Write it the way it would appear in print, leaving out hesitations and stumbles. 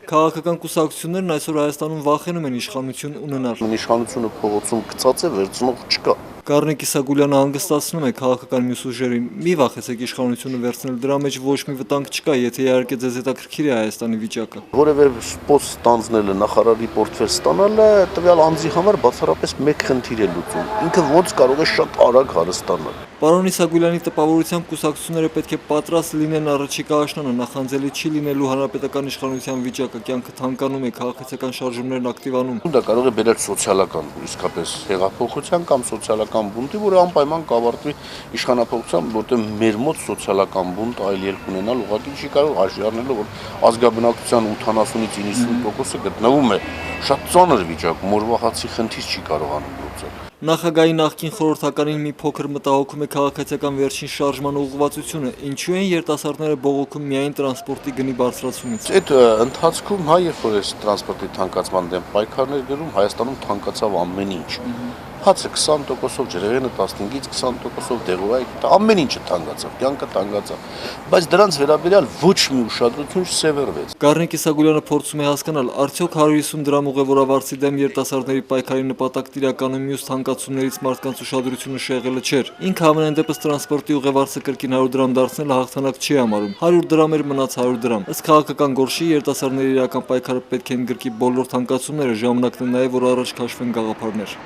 Քաղաքական կուսակցություններն այսօր Հայաստանում վախենում են իշխանություն ունենալ։ Իշխանությունը փողոցում գծած է, վերցնող չկա։ Գառնիկ Իսագուլյանը հանգստացնում է քաղաքական մյուս ուժերին։ Մի վախեցեք իշխանությունը վերցնել, դրա մեջ ոչ մի վտանգ չկա, եթե իհարկե ձեզ հետաքրքիր է Հայաստանի վիճակը։ Որևէ պոստ ստանձնելը, նախարարի պորտֆել ստանալը տվյալ անձի համար բացառապես մեկ խնդիր է լուծում։ Ինքը ոնց կարող է շատ արագ հարստանալ։ Պարոն Իսագուլյանի տպավորությամբ կուսակցությունները պետք է պատրաստ լինեն առաջիկա աշնանը, նախանձելի չի լինելու հանրապետական իշխանության վիճակը, կյանքը թանկանում է, քաղաքացիական շարժումներն ակտիվանում։ Դա կարող է բերել սոցիալական, իսկապես հեղափոխության կամ սոցիալական բունտի, որը անպայման կավարտվի իշխանապողությամբ, որտեղ մեր մոտ սոցիալական բունտ այլ ելք ունենալ ուղղակի չի կարող հաշվի առնելով, որ ազգաբնակության 80-ից 90%-ը գտնվում է շատ ծանր վիճակում, օրվա հացի խնդիր չի կարողանում լուծել։ Նախագահի նախկին խորհրդականին մի փոքր մտահոգում է քաղաքացիական վերջին շարժման ուղղվածությունը, ինչու են երիտասարդները բողոքում միայն տրանսպորտի գնի բարձրացումից։ Այդ ընթացքում երբ որ այս տրանսպորտի թանկացման դեմ պայքարներ գրում, Հայաստանում թանկացավ ամեն ինչ։ Հացը 20%-ով, ջրեղենը 15-ից 20%-ով, դեղորայքը, ամեն ինչը թանկացավ, կյանքը թանկացավ, բայց դրանց վերաբերյալ ոչ մի ուշադրություն չսևեռվեց։ Գառնիկ Իսագուլյանը փորձում է հասկանալ, արդյոք 150 դրամ ուղևորավարձի դեմ երիտասարդների պայքարի նպատակն իրականում մյուս թանկացումներից մարդկանց ուշադրությունը շեղելը չէր։ Ինքը ամենայն դեպս տրանսպորտի ուղևորը կրկին 100 դրամ դարձնելը հաղթանակ չի համարում։ 100 դրամ էր մնաց 100 դրամ։ Ըստ քաղաքական գործի երիտասարդների իրական պայքարը պետք է ընդգրկի բոլոր թանկացումները, ժամանակն է նաև որ առաջ քաշվեն գաղափարներ։